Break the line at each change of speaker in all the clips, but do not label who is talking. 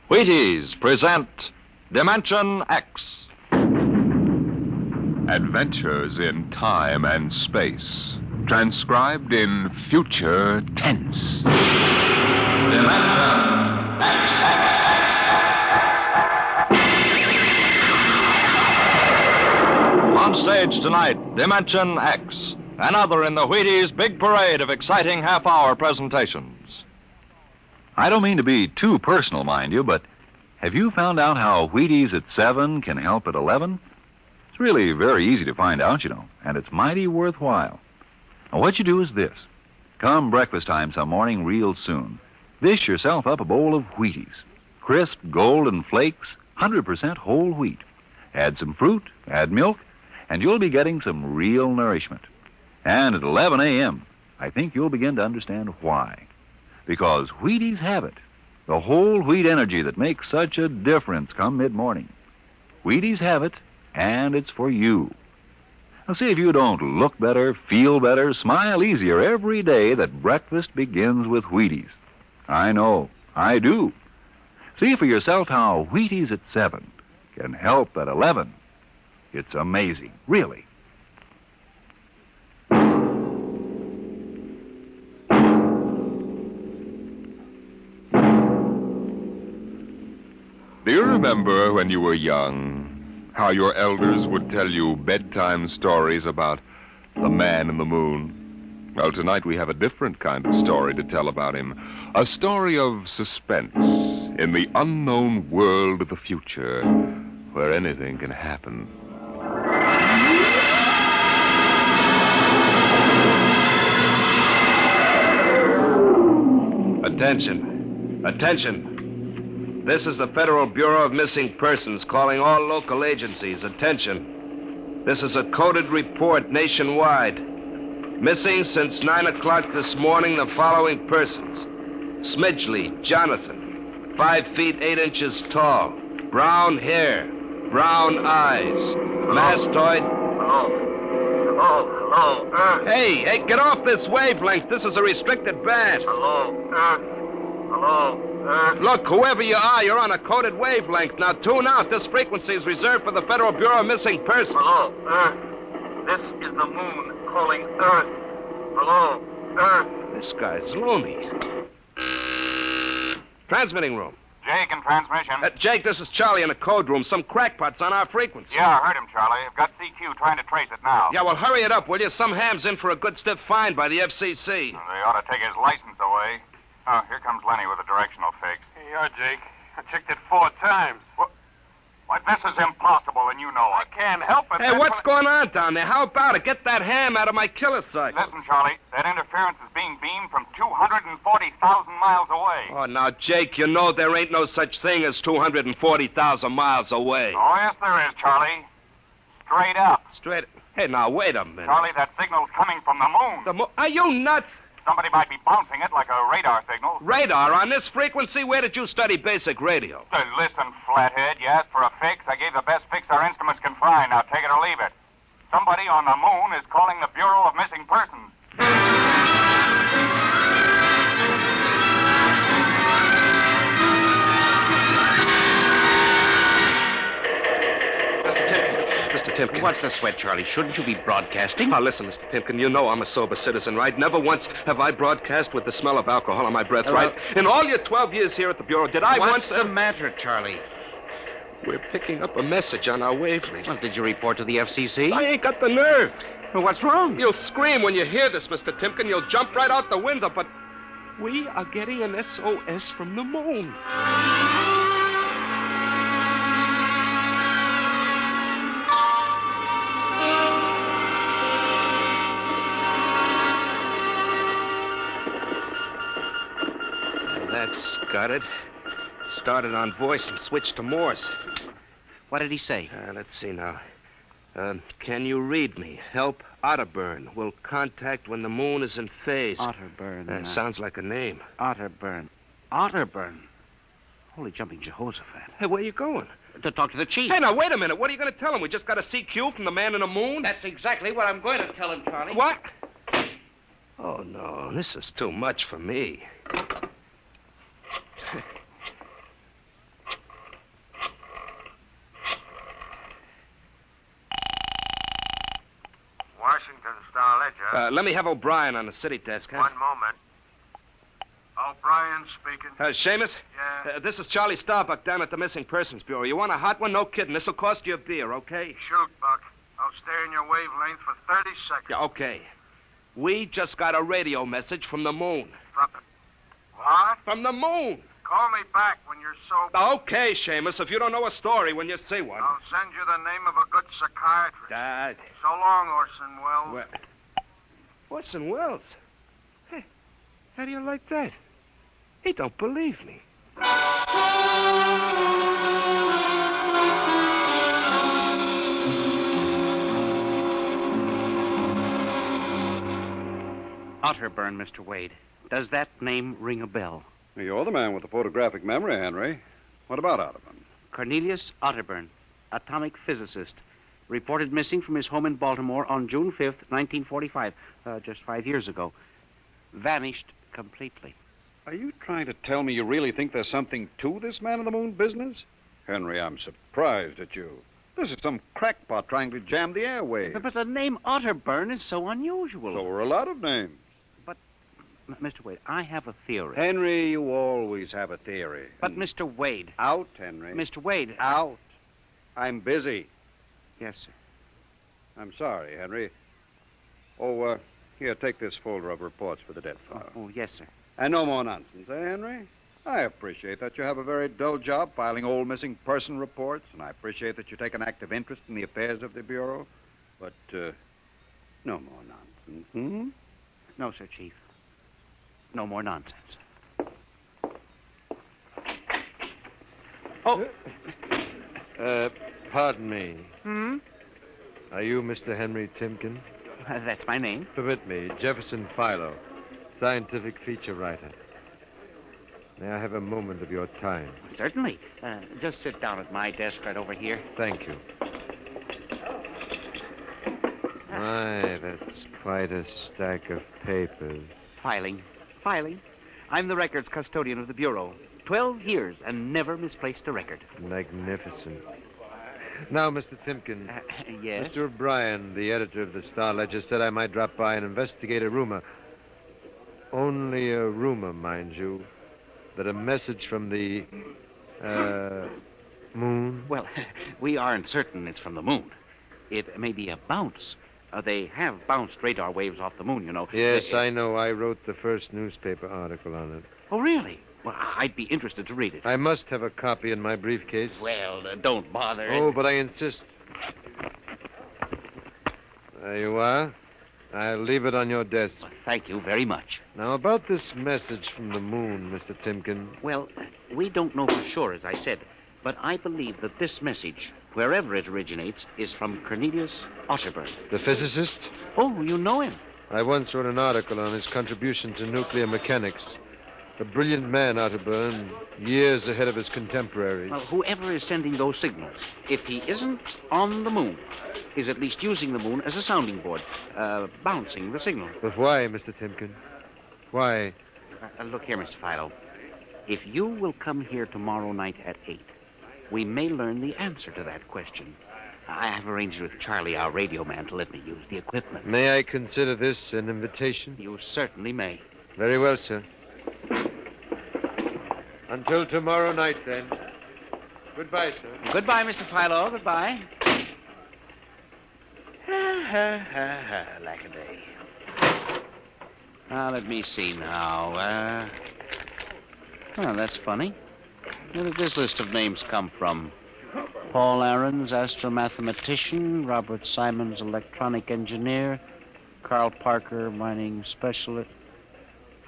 Wheaties present Dimension X.
Adventures in time and space, transcribed in future tense.
Dimension X. On stage tonight, Dimension X, another in the Wheaties' big parade of exciting half-hour presentations.
I don't mean to be too personal, mind you, but have you found out how Wheaties at 7 can help at 11? It's really very easy to find out, you know, and it's mighty worthwhile. Now, what you do is this. Come breakfast time some morning real soon. Dish yourself up a bowl of Wheaties. Crisp, golden flakes, 100% whole wheat. Add some fruit, add milk, and you'll be getting some real nourishment. And at 11 a.m., I think you'll begin to understand why. Because Wheaties have it. The whole wheat energy that makes such a difference come mid-morning. Wheaties have it, and it's for you. Now, see if you don't look better, feel better, smile easier every day that breakfast begins with Wheaties. I know, I do. See for yourself how Wheaties at 7 can help at 11. It's amazing, really.
Do you remember when you were young, how your elders would tell you bedtime stories about the man in the moon? Well, tonight we have a different kind of story to tell about him. A story of suspense in the unknown world of the future, where anything can happen.
Attention. Attention. This is the Federal Bureau of Missing Persons calling all local agencies. Attention. This is a coded report nationwide. Missing since 9 o'clock this morning the following persons. Smidgley, Jonathan, 5 feet 8 inches tall, brown hair, brown eyes, mastoid.
Hello.
Hey, get off this wavelength. This is a restricted band.
Hello.
Look, whoever you are, you're on a coded wavelength. Now tune out. This frequency is reserved for the Federal Bureau of Missing Persons.
Hello, Earth. This is the moon calling Earth. Hello, Earth.
This guy's loony. Transmitting room.
Jake in transmission.
Jake, this is Charlie in the code room. Some crackpot's on our frequency.
Yeah, I heard him, Charlie. I've got CQ trying to trace it now.
Yeah, well, hurry it up, will you? Some ham's in for a good stiff fine by the FCC.
They ought to take his license away. Oh, here comes Lenny with a directional fix.
Here you are, Jake. I checked it 4 times.
What? This is impossible, and you know
I
it.
can't help it.
Hey, what's going on down there? How about it? Get that ham out of my killer sight.
Listen, Charlie, that interference is being beamed from 240,000 miles away.
Oh, now, Jake, you know there ain't no such thing as 240,000 miles away.
Oh, yes, there is, Charlie. Straight up.
Straight. Hey, now, wait a minute.
Charlie, that signal's coming from the moon.
Are you nuts?
Somebody might be bouncing it like a radar signal.
Radar on this frequency? Where did you study basic radio?
Listen, flathead, you asked for a fix. I gave the best fix our instruments can find. Now take it or leave it. Somebody on the moon is calling the Bureau of Missing Persons.
Mr. Timken.
What's the sweat, Charlie? Shouldn't you be broadcasting?
Now, listen, Mr. Timken, you know I'm a sober citizen, right? Never once have I broadcast with the smell of alcohol on my breath, right? In all your 12 years here at the Bureau, did I
What's
once...
the matter, Charlie?
We're picking up a message on our wavelength.
Well, did you report to the FCC?
I ain't got the nerve.
Well, what's wrong?
You'll scream when you hear this, Mr. Timken. You'll jump right out the window, but we are getting an SOS from the moon. That's got it. Started on voice and switched to Morse.
What did he say?
Let's see now. Can you read me? Help Otterburn. Will contact when the moon is in phase.
Otterburn.
Sounds like a name.
Otterburn. Holy jumping Jehoshaphat.
Hey, where you going?
To talk to the chief.
Hey, now, wait a minute. What are you going to tell him? We just got a CQ from the man in the moon?
That's exactly what I'm going to tell him, Charlie.
What? Oh, no. This is too much for me.
Yeah?
Let me have O'Brien on the city desk, huh?
One moment. O'Brien speaking.
Seamus?
Yeah?
This is Charlie Starbuck down at the Missing Persons Bureau. You want a hot one? No kidding. This'll cost you a beer, okay?
Shoot, Buck. I'll stay in your wavelength for 30 seconds.
Yeah, okay. We just got a radio message from the moon.
What?
From the moon!
Call me back when you're sober.
Okay, Seamus, if you don't know a story when you see one.
I'll send you the name of a good psychiatrist.
Dad.
So long, Orson Welles.
Orson Welles? Hey, how do you like that? He don't believe me.
Otterburn, Mr. Wade. Does that name ring a bell?
You're the man with the photographic memory, Henry. What about Otterburn?
Cornelius Otterburn, atomic physicist, reported missing from his home in Baltimore on June 5th, 1945, just 5 years ago. Vanished completely.
Are you trying to tell me you really think there's something to this man in the moon business? Henry, I'm surprised at you. This is some crackpot trying to jam the airwaves.
But the name Otterburn is so unusual.
So are a lot of names.
Mr. Wade, I have a theory.
Henry, you always have a theory.
But, Mr. Wade.
Out, Henry.
Mr. Wade.
Out. I'm busy.
Yes, sir.
I'm sorry, Henry. Oh, here, take this folder of reports for the death file.
Oh, yes, sir.
And no more nonsense, eh, Henry? I appreciate that you have a very dull job filing old missing person reports, and I appreciate that you take an active interest in the affairs of the Bureau. But, no more nonsense, hmm?
No, sir, Chief. No more nonsense. Oh.
Pardon me.
Hmm?
Are you Mr. Henry Timken?
That's my name.
Permit me, Jefferson Philo, scientific feature writer. May I have a moment of your time?
Certainly. Just sit down at my desk right over here.
Thank you. My, that's quite a stack of papers.
Filing. I'm the records custodian of the Bureau. 12 years and never misplaced a record.
Magnificent. Now, Mr. Timken.
Yes?
Mr. O'Brien, the editor of the Star Ledger, said I might drop by and investigate a rumor. Only a rumor, mind you, that a message from the, moon?
Well, we aren't certain it's from the moon. It may be a bounce. They have bounced radar waves off the moon, you know.
Yes, I know. I wrote the first newspaper article on it.
Oh, really? Well, I'd be interested to read it.
I must have a copy in my briefcase.
Well, don't bother.
Oh, but I insist. There you are. I'll leave it on your desk.
Well, thank you very much.
Now, about this message from the moon, Mr. Timken.
Well, we don't know for sure, as I said, but I believe that this message, wherever it originates, is from Cornelius Otterburn.
The physicist?
Oh, you know him.
I once wrote an article on his contribution to nuclear mechanics. A brilliant man, Otterburn, years ahead of his contemporaries.
Well, whoever is sending those signals, if he isn't on the moon, is at least using the moon as a sounding board, bouncing the signal.
But why, Mr. Timken? Why?
Look here, Mr. Philo. If you will come here tomorrow night at 8, we may learn the answer to that question. I have arranged with Charlie, our radio man, to let me use the equipment.
May I consider this an invitation?
You certainly may.
Very well, sir. Until tomorrow night, then. Goodbye, sir.
Goodbye, Mr. Philo. Goodbye. Lackaday. Now, let me see now. Well, that's funny. Where did this list of names come from? Paul Aarons, astromathematician. Robert Simons, electronic engineer. Carl Parker, mining specialist.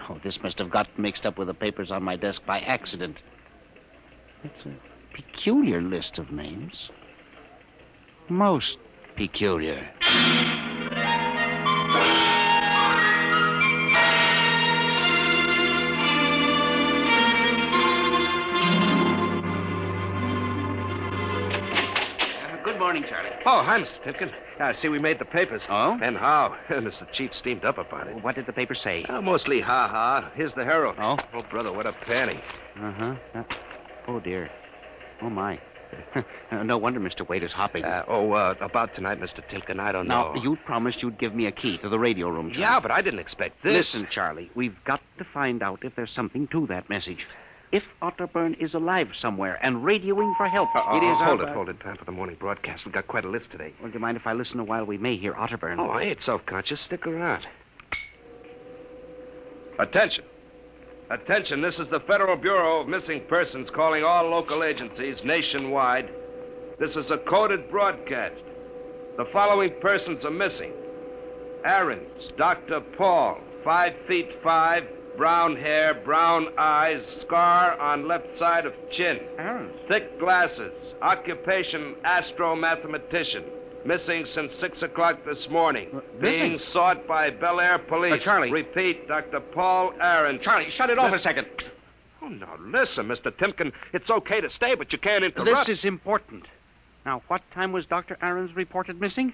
Oh, this must have got mixed up with the papers on my desk by accident. It's a peculiar list of names. Most peculiar. Good morning, Charlie.
Oh, hi, Mr. Timken. I see we made the papers.
Oh?
And how? Mr. Chief steamed up about it.
What did the paper say?
Mostly ha-ha. Here's the Herald.
Oh?
Oh, brother, what a panning.
Uh-huh. Oh, dear. Oh, my. No wonder Mr. Wade is hopping.
About tonight, Mr. Tinkin, I don't know.
Now, you promised you'd give me a key to the radio room, Charlie.
Yeah, but I didn't expect this.
Listen, Charlie, we've got to find out if there's something to that message. If Otterburn is alive somewhere and radioing for help, it is...
Hold it. Time for the morning broadcast. We've got quite a list today.
Well, do you mind if I listen a while? We may hear Otterburn.
Oh, I ain't self-conscious. Stick around. Attention. Attention, this is the Federal Bureau of Missing Persons calling all local agencies nationwide. This is a coded broadcast. The following persons are missing. Aarons, Dr. Paul, 5'5", brown hair, brown eyes, scar on left side of chin.
Aarons?
Thick glasses, occupation astromathematician. Missing since 6 o'clock this morning. Being sought by Bel Air police.
Charlie.
Repeat, Dr. Paul Aarons.
Charlie, shut it off a second.
Oh, now, listen, Mr. Timken. It's okay to stay, but you can't interrupt.
This is important. Now, what time was Dr. Aarons reported missing?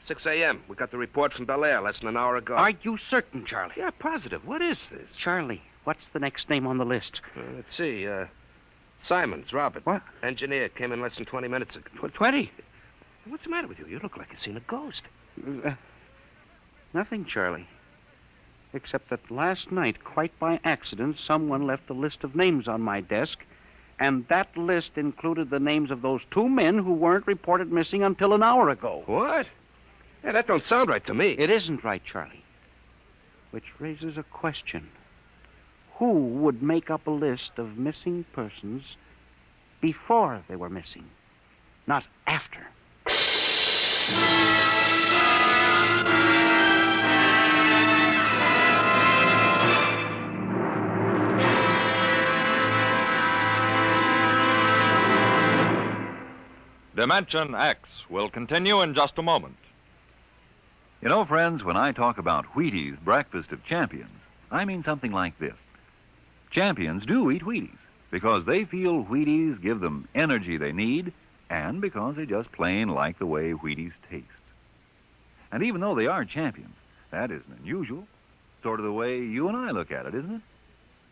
6 a.m. We got the report from Bel Air less than an hour ago.
Are you certain, Charlie?
Yeah, positive. What is this?
Charlie, what's the next name on the list?
Let's see. Simons, Robert.
What?
Engineer. Came in less than 20 minutes ago.
20?
What's the matter with you? You look like you've seen a ghost.
Nothing, Charlie. Except that last night, quite by accident, someone left a list of names on my desk, and that list included the names of those 2 men who weren't reported missing until an hour ago.
What? Yeah, that don't sound right to me.
It isn't right, Charlie. Which raises a question. Who would make up a list of missing persons before they were missing, not after?
Dimension X will continue in just a moment.
You know, friends, when I talk about Wheaties Breakfast of Champions, I mean something like this. Champions do eat Wheaties because they feel Wheaties give them energy they need and because they just plain like the way Wheaties taste. And even though they are champions, that isn't unusual. Sort of the way you and I look at it, isn't it?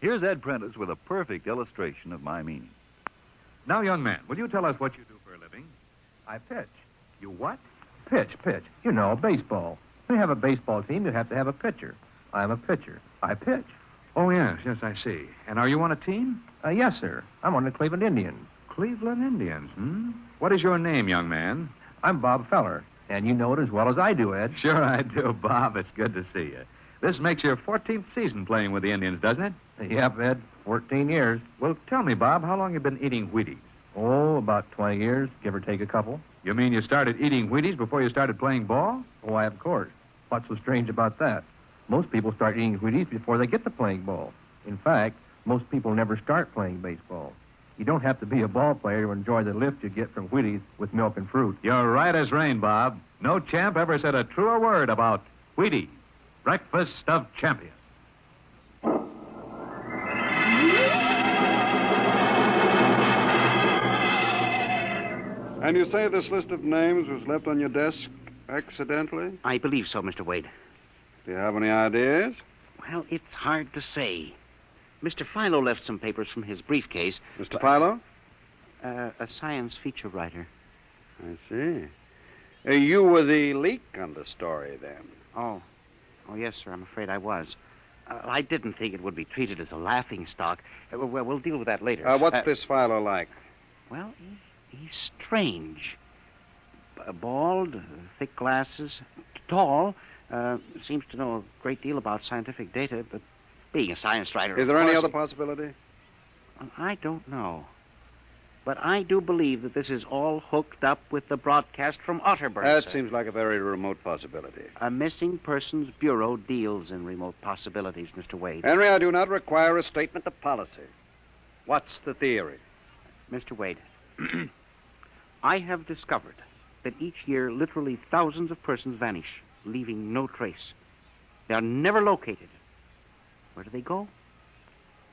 Here's Ed Prentice with a perfect illustration of my meaning.
Now, young man, will you tell us what you do for a living?
I pitch.
You what?
Pitch. You know, baseball. When you have a baseball team, you have to have a pitcher. I'm a pitcher. I pitch.
Oh, yes, I see. And are you on a team?
Yes, sir. I'm on the Cleveland Indians.
Cleveland Indians, What is your name, young man?
I'm Bob Feller, and you know it as well as I do, Ed.
Sure I do, Bob. It's good to see you. This makes your 14th season playing with the Indians, doesn't it?
Yep, Ed. 14 years.
Well, tell me, Bob, how long you been eating Wheaties?
Oh, about 20 years, give or take a couple.
You mean you started eating Wheaties before you started playing ball?
Why, of course. What's so strange about that? Most people start eating Wheaties before they get to playing ball. In fact, most people never start playing baseball. You don't have to be a ball player to enjoy the lift you get from Wheaties with milk and fruit.
You're right as rain, Bob. No champ ever said a truer word about Wheaties, breakfast of champions.
And you say this list of names was left on your desk accidentally?
I believe so, Mr. Wade.
Do you have any ideas?
Well, it's hard to say. Mr. Philo left some papers from his briefcase.
Mr. Philo?
A science feature writer.
I see. You were the leak on the story, then?
Oh, yes, sir. I'm afraid I was. I didn't think it would be treated as a laughing stock. We'll deal with that later.
What's this Philo like?
Well, he's strange. Bald, thick glasses, tall, seems to know a great deal about scientific data, but being a science writer...
Is there any other possibility?
I don't know. But I do believe that this is all hooked up with the broadcast from Otterburn.
That seems like a very remote possibility.
A missing persons bureau deals in remote possibilities, Mr. Wade.
Henry, I do not require a statement of policy. What's the theory?
Mr. Wade, I have discovered that each year literally thousands of persons vanish, leaving no trace. They are never located. Where do they go?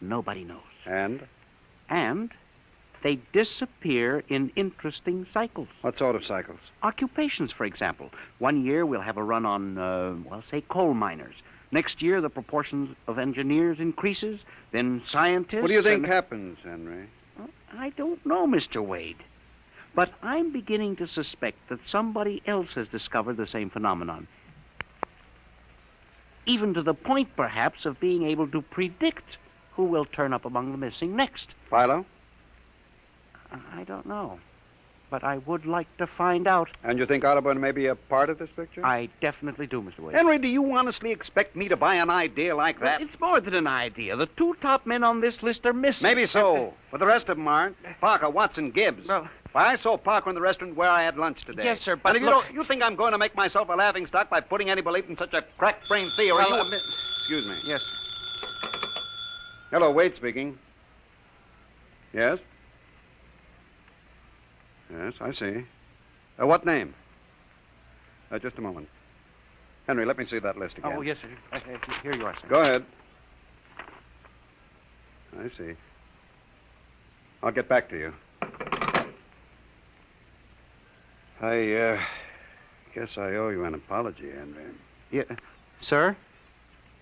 Nobody knows. And they disappear in interesting cycles.
What sort of cycles?
Occupations, for example. One year we'll have a run on, say, coal miners. Next year the proportions of engineers increases, then scientists...
What do you think happens, Henry?
Well, I don't know, Mr. Wade. But I'm beginning to suspect that somebody else has discovered the same phenomenon. Even to the point, perhaps, of being able to predict who will turn up among the missing next.
Philo?
I don't know. But I would like to find out.
And you think Otterburn may be a part of this picture?
I definitely do, Mr. Wade.
Henry, do you honestly expect me to buy an idea like
Well,
that?
it's more than an idea. The two top men on this list are missing.
Maybe so, but the rest of them aren't. Parker, Watson, Gibbs.
Well,
Why, I saw Parker in the restaurant where I had lunch today.
Yes, sir, but
and if
look-
you think I'm going to make myself a laughingstock by putting any belief in such a crack-brained theory?
Well,
Excuse me.
Yes.
Hello, Wade speaking. Yes? Yes, I see. What name? Just a moment. Henry, let me see that list again.
Oh, yes, sir. Here you are, sir.
Go ahead. I see. I'll get back to you. I guess I owe you an apology, Henry.
Yeah. Sir?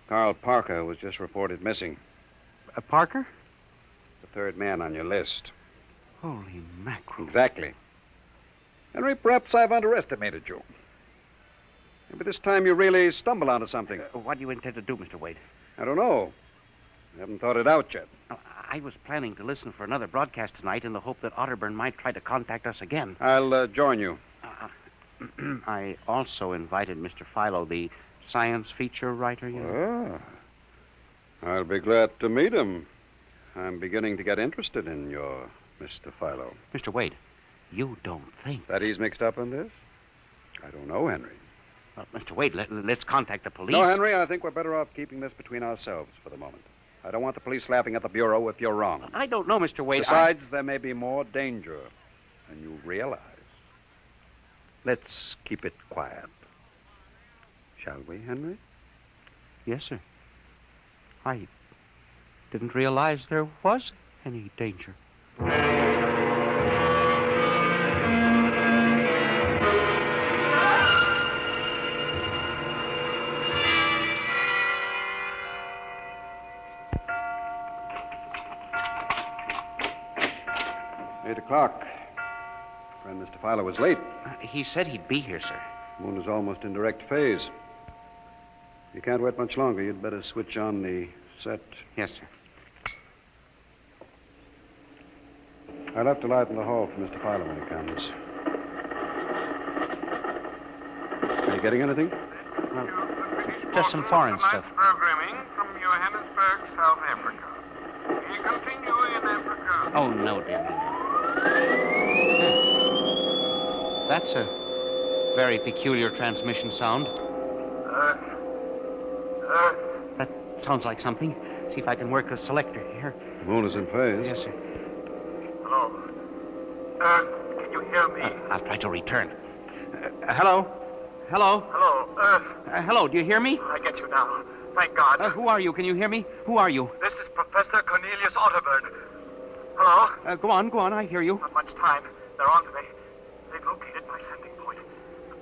Carl Parker was just reported missing.
Parker?
The third man on your list.
Holy mackerel.
Exactly. Henry, perhaps I've underestimated you. Maybe this time you really stumble onto something.
What do you intend to do, Mr. Wade?
I don't know. I haven't thought it out yet.
I was planning to listen for another broadcast tonight in the hope that Otterburn might try to contact us again.
I'll join you.
I also invited Mr. Philo, the science feature writer, you know.
I'll be glad to meet him. I'm beginning to get interested in your Mr. Philo.
Mr. Wade, you don't think...
That he's mixed up in this? I don't know, Henry.
Well, Mr. Wade, let's contact the police.
No, Henry, I think we're better off keeping this between ourselves for the moment. I don't want the police laughing at the Bureau if you're wrong.
I don't know, Mr. Wade.
Besides, there may be more danger than you realize. Let's keep it quiet. Shall we, Henry?
Yes, sir. I didn't realize there was any danger.
O'clock. Friend Mr. Philo was late.
He said he'd be here, sir.
Moon is almost in direct phase. You can't wait much longer. You'd better switch on the set.
Yes, sir.
I left a light in the hall for Mr. Philo when he comes. Are you getting anything?
Just some foreign stuff.
Programming from Johannesburg, South Africa. We continue in Africa.
Oh, no, dear. That's a very peculiar transmission sound.
Earth.
That sounds like something. See if I can work the selector here.
The moon is in phase.
Yes, sir.
Hello. Earth, can you hear me?
I'll try to return. Hello? Hello?
Hello, Earth.
Hello, do you hear me?
I get you now. Thank God.
Who are you? Can you hear me? Who are you?
This is Professor Cornelius Otterburn. Hello?
Go on, I hear you.
Not much time. They're on to me. They've located my sending point.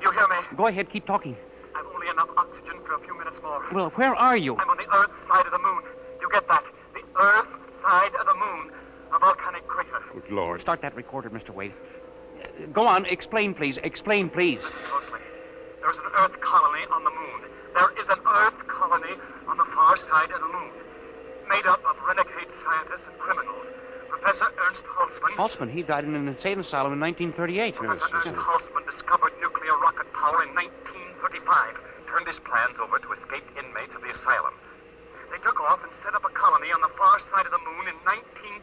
You hear me?
Go ahead, keep talking.
I've only enough oxygen for a few minutes more.
Well, where are you?
I'm on the Earth side of the moon. You get that? The Earth side of the moon. A volcanic crater.
Good Lord.
Start that recorder, Mr. Wade. Go on, explain, please. Explain, please.
Closely. There's an Earth colony on the moon. There is an Earth colony on the far side of the moon. Made up of renegade scientists and criminals. Professor Ernst Holzmann.
Holzmann, he died in an insane asylum in 1938.
Professor Ernst Holzmann discovered nuclear rocket power in 1935. Turned his plans over to escaped inmates of the asylum. They took off and set up a colony on the far side of the moon in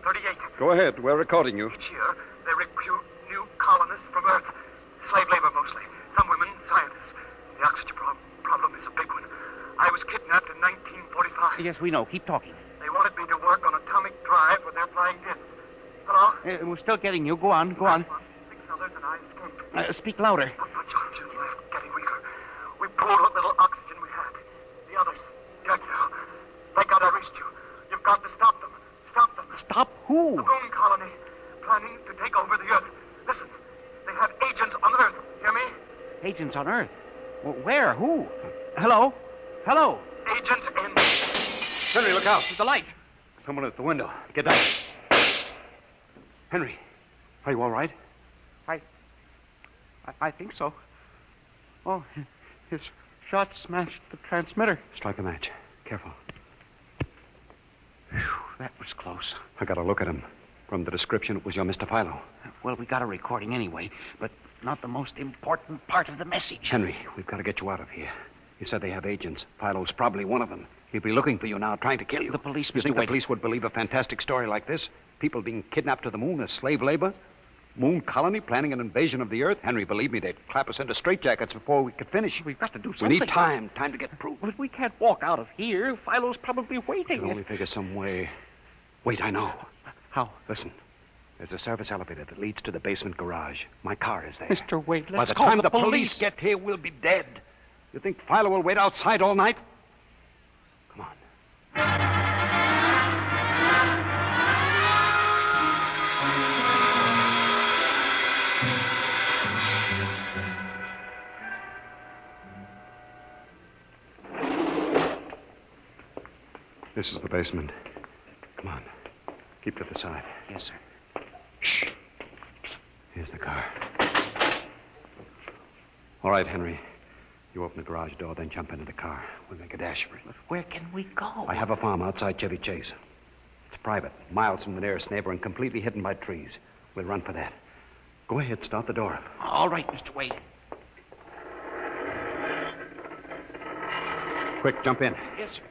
1938.
Go ahead. We're recording you.
Each year, they recruit new colonists from Earth. Slave labor mostly. Some women, scientists. The oxygen problem is a big one. I was kidnapped in 1945.
Yes, we know. Keep talking.
They wanted me to work on atomic drive with their flying discs. Hello?
We're still getting you. Go on.
6 others and I escaped.
Speak louder.
Not much oxygen left, getting weaker. We pulled what little oxygen we had. The others, dead now. Thank God I reached you. You've got to stop them. Stop them.
Stop who?
The moon colony, planning to take over the Earth. Listen, they have agents on Earth. Hear me?
Agents on Earth? Where? Who? Hello? Hello?
Agents in...
Henry, look out.
The light.
Someone at the window. Get down. Henry, are you all right?
I
I think so. Oh, his shot smashed the transmitter.
Strike a match. Careful.
Whew, that was close.
I got a look at him. From the description, it was your Mr. Philo.
Well, we got a recording anyway, but not the most important part of the message.
Henry, we've got to get you out of here. You said they have agents. Philo's probably one of them. He'll be looking for you now, trying to kill you.
The police,
You
Mr.
think
Wade.
the police would believe a fantastic story like this? People being kidnapped to the moon as slave labor? Moon colony planning an invasion of the Earth? Henry, believe me, they'd clap us into straitjackets before we could finish.
We've got to do
We
something.
need time to get proof.
But we can't walk out of here. Philo's probably
We
waiting.
can only figure some way. Wait, I know.
How?
Listen, there's a service elevator that leads to the basement garage. My car is there.
Mr. Wade,
By
let's
the
call
time
the
the police get here, we'll be dead. You think Philo will wait outside all night? Come on. This is the basement. Come on. Keep to the side.
Yes, sir.
Shh. Here's the car. All right, Henry. You open the garage door, then jump into the car. We'll make a dash for it.
But where can we go?
I have a farm outside Chevy Chase. It's private, miles from the nearest neighbor, and completely hidden by trees. We'll run for that. Go ahead, start the door up.
All right, Mr. Wade.
Quick, jump in.
Yes, sir.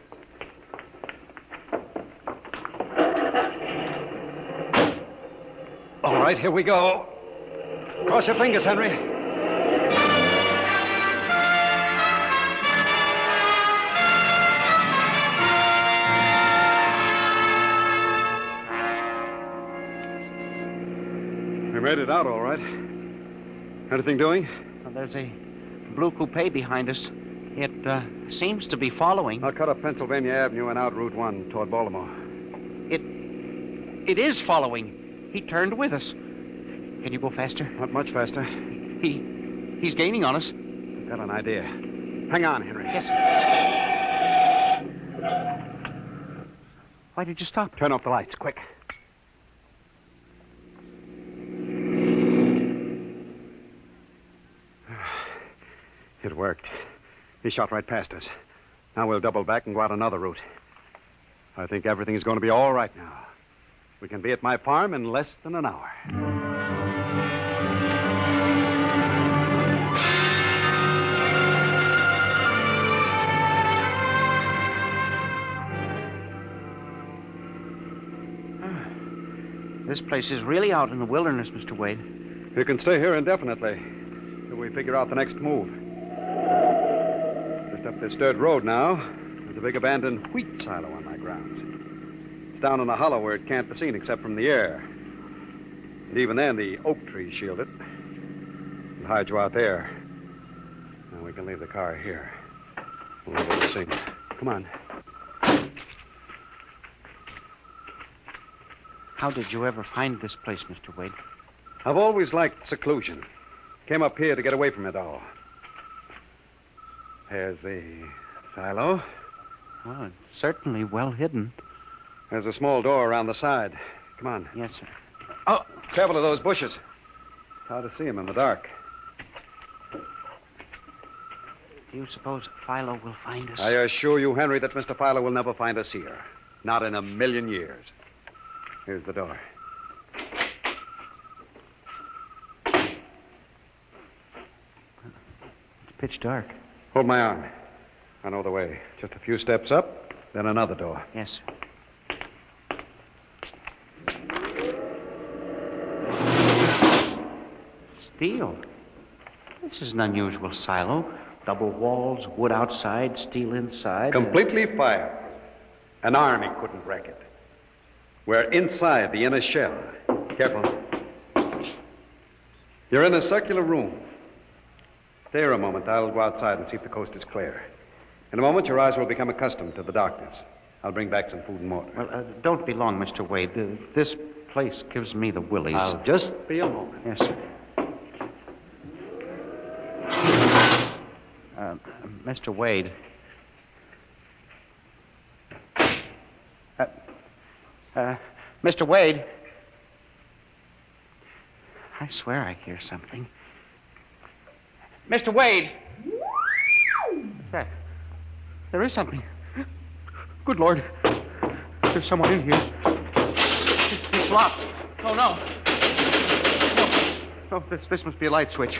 All right, here we go. Cross your fingers, Henry. We made it out all right. Anything doing?
Well, there's a blue coupe behind us. It seems to be following.
I'll cut up Pennsylvania Avenue and out Route 1 toward Baltimore.
It is following. He turned with us. Can you go faster?
Not much faster.
He's gaining on us.
I've got an idea. Hang on, Henry.
Yes, sir. Why did you stop?
Turn off the lights, quick. It worked. He shot right past us. Now we'll double back and go out another route. I think everything's going to be all right now. We can be at my farm in less than an hour.
This place is really out in the wilderness, Mr. Wade.
You can stay here indefinitely till we figure out the next move. Just up this dirt road now, there's a big abandoned wheat silo on my grounds. It's down in a hollow where it can't be seen except from the air. And even then, the oak trees shield it. We'll hide you out there. Now we can leave the car here. We'll leave it to see. Come on.
How did you ever find this place, Mr. Wade?
I've always liked seclusion. Came up here to get away from it all. There's the silo.
Well, it's certainly well hidden.
There's a small door around the side. Come on.
Yes, sir.
Oh, careful of those bushes. It's hard to see them in the dark.
Do you suppose Philo will find us?
I assure you, Henry, that Mr. Philo will never find us here. Not in a million years. Here's the door.
It's pitch dark.
Hold my arm. I know the way. Just a few steps up, then another door.
Yes, sir. Steel. This is an unusual silo. Double walls, wood outside, steel inside.
Completely fired. An army couldn't wreck it. We're inside the inner shell. Careful. You're in a circular room. Stay here a moment. I'll go outside and see if the coast is clear. In a moment, your eyes will become accustomed to the darkness. I'll bring back some food and water.
Well, don't be long, Mr. Wade. This place gives me the willies.
I'll just be a moment.
Yes, sir. Mr. Wade. Mr. Wade. I swear I hear something. Mr. Wade! What's that? There is something. Good Lord. There's someone in here. It's locked. Oh, no. No, this must be a light switch.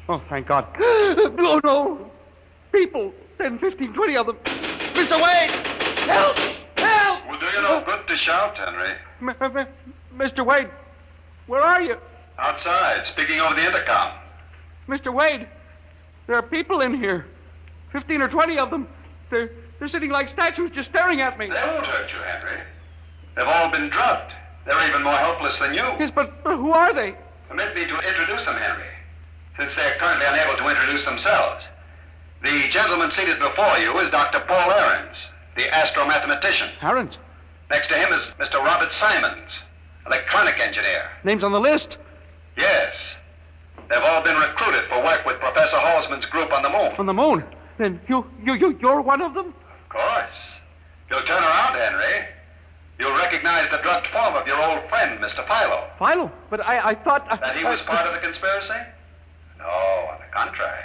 Oh, thank God. Oh, no. People. 10, 15, 20 of them. Mr. Wade! Help! Help!
Will do you no good to shout, Henry.
Mr. Wade, where are you?
Outside, speaking over the intercom.
Mr. Wade, there are people in here. 15 or 20 of them. They're sitting like statues just staring at me.
They won't hurt you, Henry. They've all been drugged. They're even more helpless than you.
Yes, but who are they?
Permit me to introduce them, Henry, since they're currently unable to introduce themselves. The gentleman seated before you is Dr. Paul Ahrens, the astromathematician.
Ahrens?
Next to him is Mr. Robert Simons, electronic engineer.
Name's on the list?
Yes. They've all been recruited for work with Professor Halsman's group on the moon.
On the moon? Then you're one of them?
Of course. You'll turn around, Henry. You'll recognize the drugged form of your old friend, Mr. Philo.
Philo? But I thought...
That he was part of the conspiracy? No, on the contrary.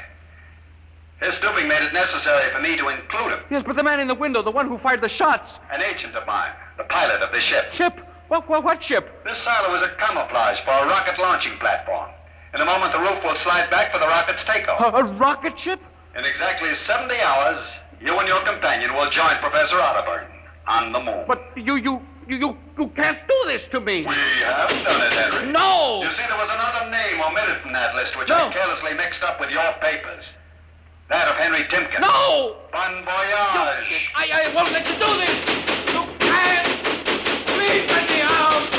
His stooping made it necessary for me to include him.
Yes, but the man in the window, the one who fired the shots.
An agent of mine, the pilot of this ship.
Ship? What ship?
This silo is a camouflage for a rocket launching platform. In a moment, the roof will slide back for the rocket's takeoff.
A rocket ship?
In exactly 70 hours, you and your companion will join Professor Otterburn on the moon.
But you can't do this to me.
We have done it, Henry.
No!
You see, there was another name omitted from that list, which
No.
I carelessly mixed up with your papers. That of Henry Timken.
No!
Bon voyage.
I won't let you do this! You can't! Please let me out!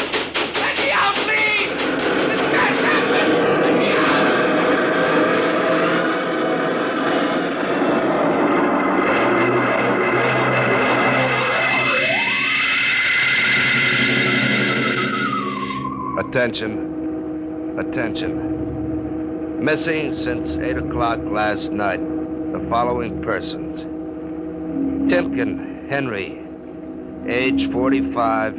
Let me out, please! This can't happen! Let me out!
Attention. Attention. Missing since 8 o'clock last night. The following persons. Timken Henry, age 45,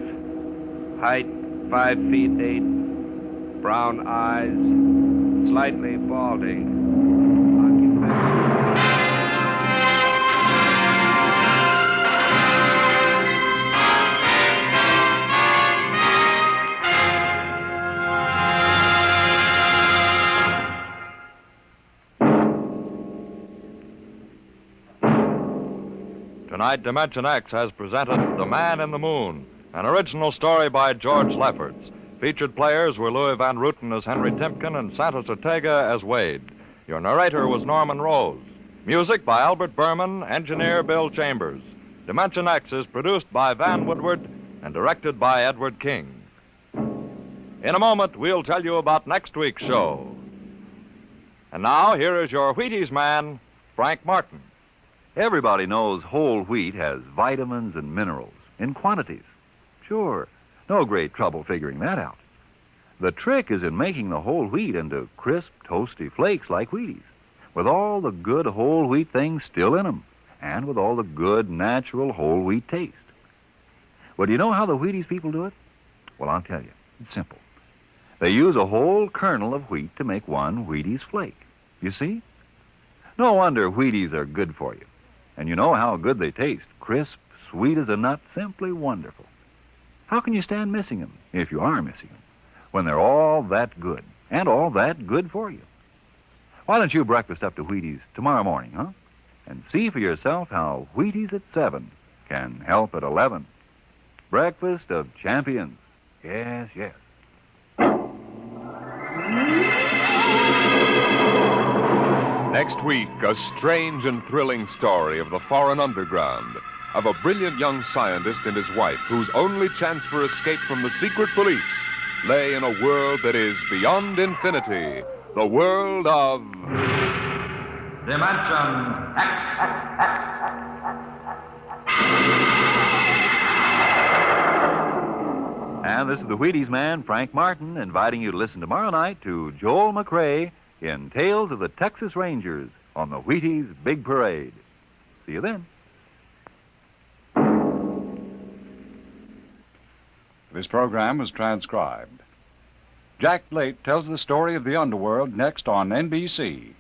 height 5 feet 8, brown eyes, slightly balding.
Tonight, Dimension X has presented The Man in the Moon, an original story by George Lefferts. Featured players were Louis Van Rooten as Henry Timken and Santos Ortega as Wade. Your narrator was Norman Rose. Music by Albert Berman, engineer Bill Chambers. Dimension X is produced by Van Woodward and directed by Edward King. In a moment, we'll tell you about next week's show. And now, here is your Wheaties man, Frank Martin.
Everybody knows whole wheat has vitamins and minerals in quantities. Sure, no great trouble figuring that out. The trick is in making the whole wheat into crisp, toasty flakes like Wheaties, with all the good whole wheat things still in them, and with all the good, natural whole wheat taste. Well, do you know how the Wheaties people do it? Well, I'll tell you. It's simple. They use a whole kernel of wheat to make one Wheaties flake. You see? No wonder Wheaties are good for you. And you know how good they taste. Crisp, sweet as a nut, simply wonderful. How can you stand missing them, if you are missing them, when they're all that good, and all that good for you? Why don't you breakfast up to Wheaties tomorrow morning, huh? And see for yourself how Wheaties at 7 can help at 11. Breakfast of champions. Yes, yes.
Next week, a strange and thrilling story of the foreign underground, of a brilliant young scientist and his wife whose only chance for escape from the secret police lay in a world that is beyond infinity, the world of...
Dimension X.
And this is the Wheaties man, Frank Martin, inviting you to listen tomorrow night to Joel McRae in Tales of the Texas Rangers on the Wheaties Big Parade. See you then.
This program was transcribed. Jack Blake tells the story of the underworld next on NBC.